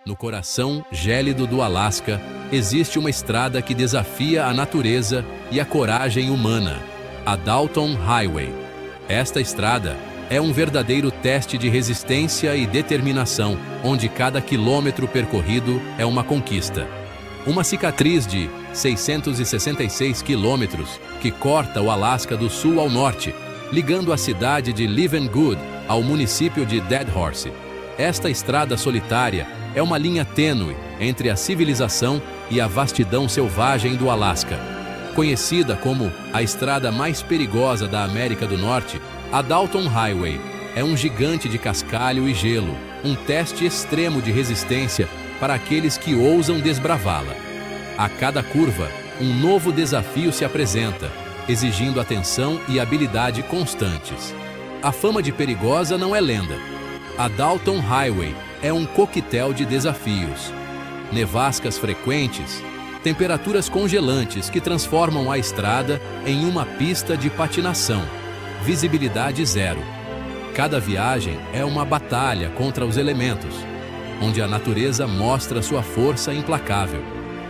No coração gélido do Alasca, existe uma estrada que desafia a natureza e a coragem humana, a Dalton Highway. Esta estrada é um verdadeiro teste de resistência e determinação, onde cada quilômetro percorrido é uma conquista. Uma cicatriz de 666 quilômetros que corta o Alasca do sul ao norte, ligando a cidade de Leavengood ao município de Dead Horse. Esta estrada solitária é uma linha tênue entre a civilização e a vastidão selvagem do Alasca. Conhecida como a estrada mais perigosa da América do Norte, a Dalton Highway é um gigante de cascalho e gelo, um teste extremo de resistência para aqueles que ousam desbravá-la. A cada curva, um novo desafio se apresenta, exigindo atenção e habilidade constantes. A fama de perigosa não é lenda. A Dalton Highway é um coquetel de desafios. Nevascas frequentes, temperaturas congelantes que transformam a estrada em uma pista de patinação, visibilidade zero. Cada viagem é uma batalha contra os elementos, onde a natureza mostra sua força implacável.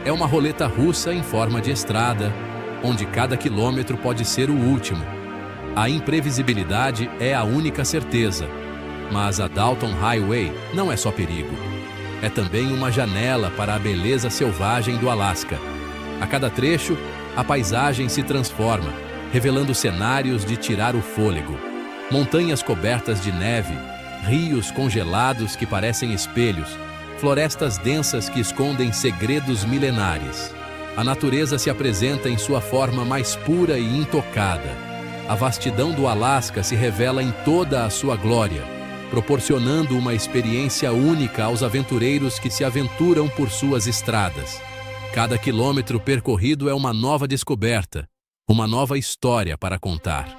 É uma roleta russa em forma de estrada, onde cada quilômetro pode ser o último. A imprevisibilidade é a única certeza. Mas a Dalton Highway não é só perigo. É também uma janela para a beleza selvagem do Alasca. A cada trecho, a paisagem se transforma, revelando cenários de tirar o fôlego. Montanhas cobertas de neve, rios congelados que parecem espelhos, florestas densas que escondem segredos milenares. A natureza se apresenta em sua forma mais pura e intocada. A vastidão do Alasca se revela em toda a sua glória, proporcionando uma experiência única aos aventureiros que se aventuram por suas estradas. Cada quilômetro percorrido é uma nova descoberta, uma nova história para contar.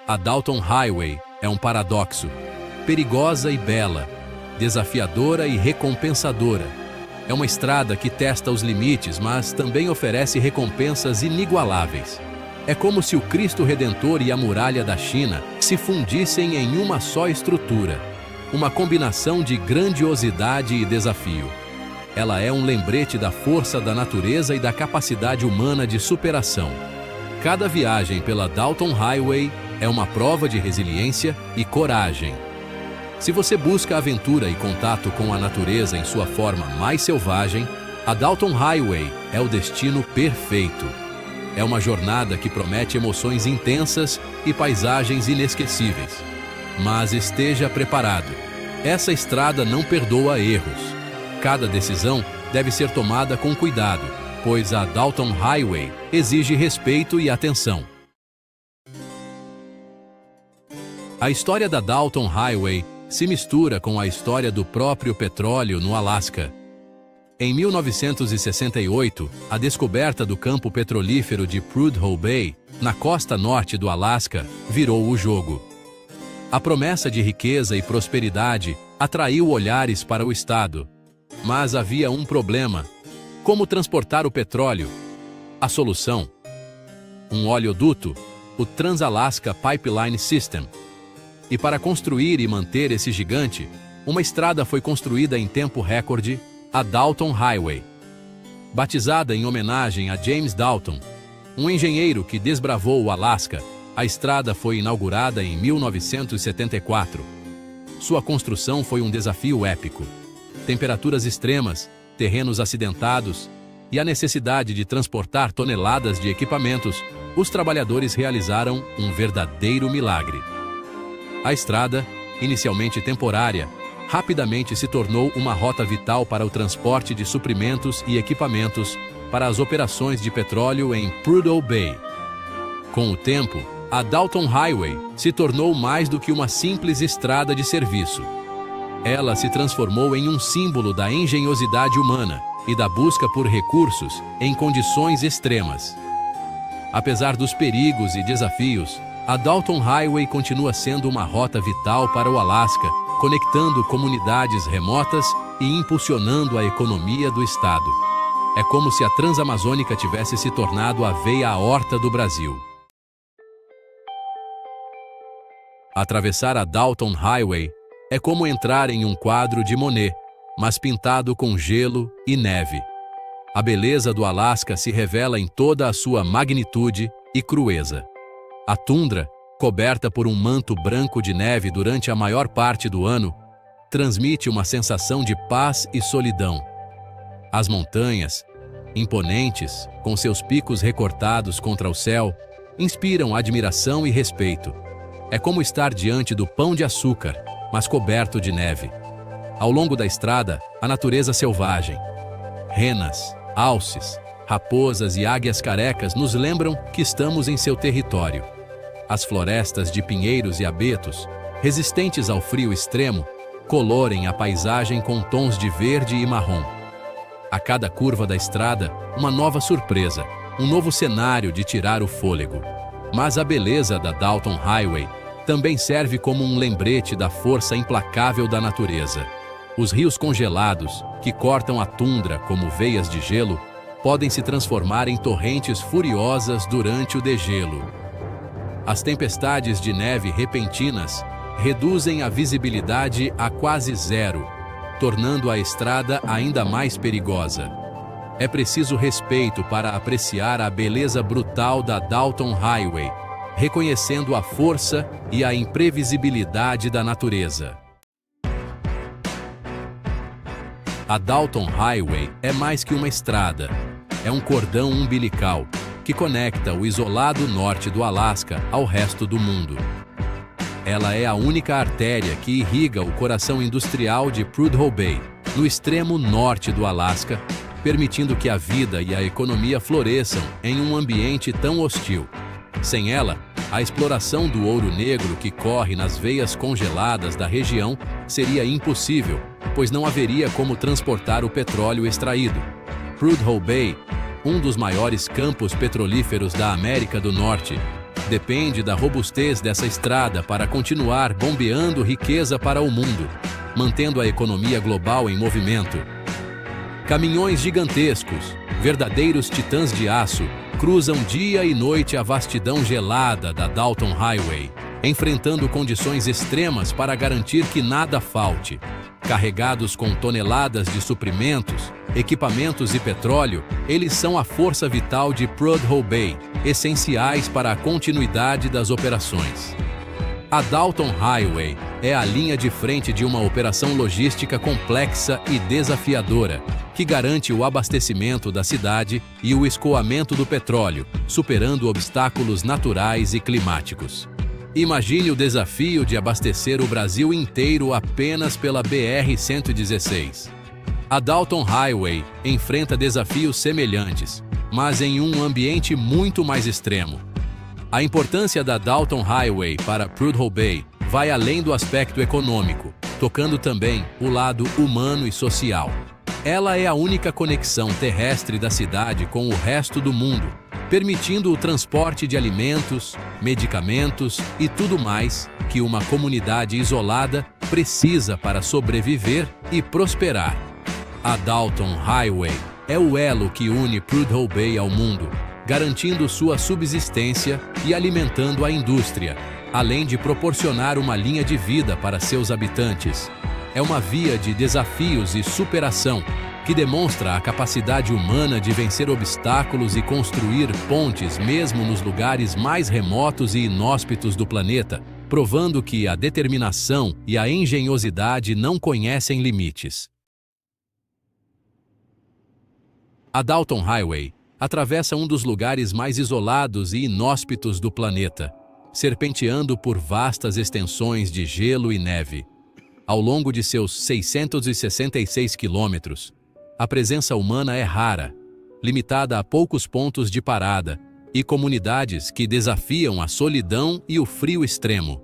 A Dalton Highway é um paradoxo, perigosa e bela, desafiadora e recompensadora. É uma estrada que testa os limites, mas também oferece recompensas inigualáveis. É como se o Cristo Redentor e a muralha da China se fundissem em uma só estrutura. Uma combinação de grandiosidade e desafio. Ela é um lembrete da força da natureza e da capacidade humana de superação. Cada viagem pela Dalton Highway é uma prova de resiliência e coragem. Se você busca aventura e contato com a natureza em sua forma mais selvagem, a Dalton Highway é o destino perfeito. É uma jornada que promete emoções intensas e paisagens inesquecíveis. Mas esteja preparado. Essa estrada não perdoa erros. Cada decisão deve ser tomada com cuidado, pois a Dalton Highway exige respeito e atenção. A história da Dalton Highway se mistura com a história do próprio petróleo no Alasca. Em 1968, a descoberta do campo petrolífero de Prudhoe Bay, na costa norte do Alasca, virou o jogo. A promessa de riqueza e prosperidade atraiu olhares para o estado. Mas havia um problema: como transportar o petróleo? A solução? Um oleoduto, o Trans-Alaska Pipeline System. E para construir e manter esse gigante, uma estrada foi construída em tempo recorde, a Dalton Highway. Batizada em homenagem a James Dalton, um engenheiro que desbravou o Alasca, a estrada foi inaugurada em 1974. Sua construção foi um desafio épico. Temperaturas extremas, terrenos acidentados e a necessidade de transportar toneladas de equipamentos, os trabalhadores realizaram um verdadeiro milagre. A estrada, inicialmente temporária, rapidamente se tornou uma rota vital para o transporte de suprimentos e equipamentos para as operações de petróleo em Prudhoe Bay. Com o tempo, a Dalton Highway se tornou mais do que uma simples estrada de serviço. Ela se transformou em um símbolo da engenhosidade humana e da busca por recursos em condições extremas. Apesar dos perigos e desafios, a Dalton Highway continua sendo uma rota vital para o Alasca, conectando comunidades remotas e impulsionando a economia do estado. É como se a Transamazônica tivesse se tornado a veia aorta do Brasil. Atravessar a Dalton Highway é como entrar em um quadro de Monet. mas pintado com gelo e neve. A beleza do Alasca se revela em toda a sua magnitude e crueza. A tundra, coberta por um manto branco de neve durante a maior parte do ano, transmite uma sensação de paz e solidão. As montanhas, imponentes, com seus picos recortados contra o céu, inspiram admiração e respeito. É como estar diante do Pão de Açúcar, mas coberto de neve. Ao longo da estrada, a natureza selvagem. Renas, alces, raposas e águias carecas nos lembram que estamos em seu território. As florestas de pinheiros e abetos, resistentes ao frio extremo, colorem a paisagem com tons de verde e marrom. A cada curva da estrada, uma nova surpresa, um novo cenário de tirar o fôlego. Mas a beleza da Dalton Highway também serve como um lembrete da força implacável da natureza. Os rios congelados, que cortam a tundra como veias de gelo, podem se transformar em torrentes furiosas durante o degelo. As tempestades de neve repentinas reduzem a visibilidade a quase zero, tornando a estrada ainda mais perigosa. É preciso respeito para apreciar a beleza brutal da Dalton Highway, reconhecendo a força e a imprevisibilidade da natureza. A Dalton Highway é mais que uma estrada. É um cordão umbilical que conecta o isolado norte do Alasca ao resto do mundo. Ela é a única artéria que irriga o coração industrial de Prudhoe Bay, no extremo norte do Alasca, permitindo que a vida e a economia floresçam em um ambiente tão hostil. Sem ela, a exploração do ouro negro que corre nas veias congeladas da região seria impossível, pois não haveria como transportar o petróleo extraído. Prudhoe Bay, um dos maiores campos petrolíferos da América do Norte, depende da robustez dessa estrada para continuar bombeando riqueza para o mundo, mantendo a economia global em movimento. Caminhões gigantescos, verdadeiros titãs de aço, cruzam dia e noite a vastidão gelada da Dalton Highway, enfrentando condições extremas para garantir que nada falte. Carregados com toneladas de suprimentos, equipamentos e petróleo, eles são a força vital de Prudhoe Bay, essenciais para a continuidade das operações. A Dalton Highway é a linha de frente de uma operação logística complexa e desafiadora, que garante o abastecimento da cidade e o escoamento do petróleo, superando obstáculos naturais e climáticos. Imagine o desafio de abastecer o Brasil inteiro apenas pela BR-116. A Dalton Highway enfrenta desafios semelhantes, mas em um ambiente muito mais extremo. A importância da Dalton Highway para Prudhoe Bay vai além do aspecto econômico, tocando também o lado humano e social. Ela é a única conexão terrestre da cidade com o resto do mundo, permitindo o transporte de alimentos, medicamentos e tudo mais que uma comunidade isolada precisa para sobreviver e prosperar. A Dalton Highway é o elo que une Prudhoe Bay ao mundo, garantindo sua subsistência e alimentando a indústria, além de proporcionar uma linha de vida para seus habitantes. É uma via de desafios e superação, que demonstra a capacidade humana de vencer obstáculos e construir pontes mesmo nos lugares mais remotos e inóspitos do planeta, provando que a determinação e a engenhosidade não conhecem limites. A Dalton Highway atravessa um dos lugares mais isolados e inóspitos do planeta, serpenteando por vastas extensões de gelo e neve. Ao longo de seus 666 quilômetros, a presença humana é rara, limitada a poucos pontos de parada e comunidades que desafiam a solidão e o frio extremo.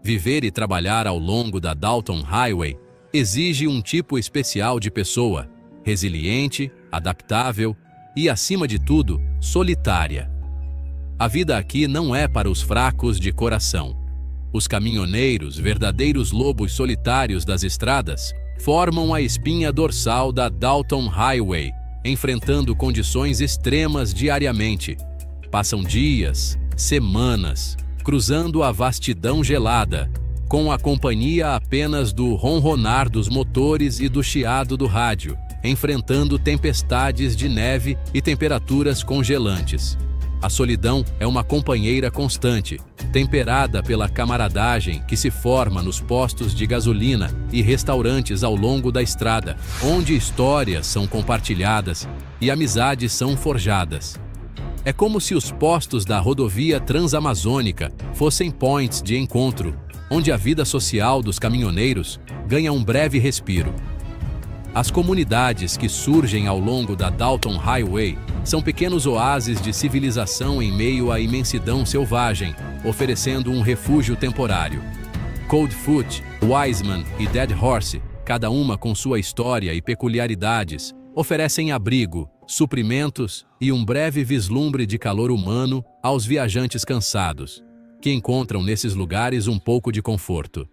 Viver e trabalhar ao longo da Dalton Highway exige um tipo especial de pessoa, resiliente, adaptável e, acima de tudo, solitária. A vida aqui não é para os fracos de coração. Os caminhoneiros, verdadeiros lobos solitários das estradas, formam a espinha dorsal da Dalton Highway, enfrentando condições extremas diariamente. Passam dias, semanas, cruzando a vastidão gelada, com a companhia apenas do ronronar dos motores e do chiado do rádio, enfrentando tempestades de neve e temperaturas congelantes. A solidão é uma companheira constante, temperada pela camaradagem que se forma nos postos de gasolina e restaurantes ao longo da estrada, onde histórias são compartilhadas e amizades são forjadas. É como se os postos da rodovia transamazônica fossem points de encontro, onde a vida social dos caminhoneiros ganha um breve respiro. As comunidades que surgem ao longo da Dalton Highway são pequenos oásis de civilização em meio à imensidão selvagem, oferecendo um refúgio temporário. Coldfoot, Wiseman e Dead Horse, cada uma com sua história e peculiaridades, oferecem abrigo, suprimentos e um breve vislumbre de calor humano aos viajantes cansados, que encontram nesses lugares um pouco de conforto.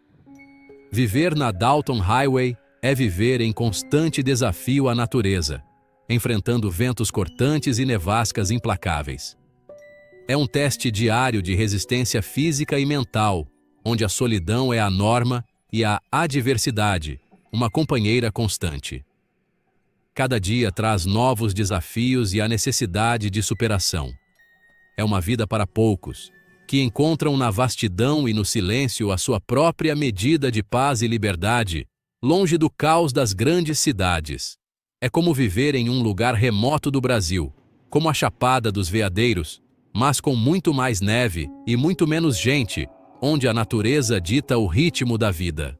Viver na Dalton Highway é viver em constante desafio à natureza, enfrentando ventos cortantes e nevascas implacáveis. É um teste diário de resistência física e mental, onde a solidão é a norma e a adversidade, uma companheira constante. Cada dia traz novos desafios e a necessidade de superação. É uma vida para poucos, que encontram na vastidão e no silêncio a sua própria medida de paz e liberdade, longe do caos das grandes cidades. É como viver em um lugar remoto do Brasil, como a Chapada dos Veadeiros, mas com muito mais neve e muito menos gente, onde a natureza dita o ritmo da vida.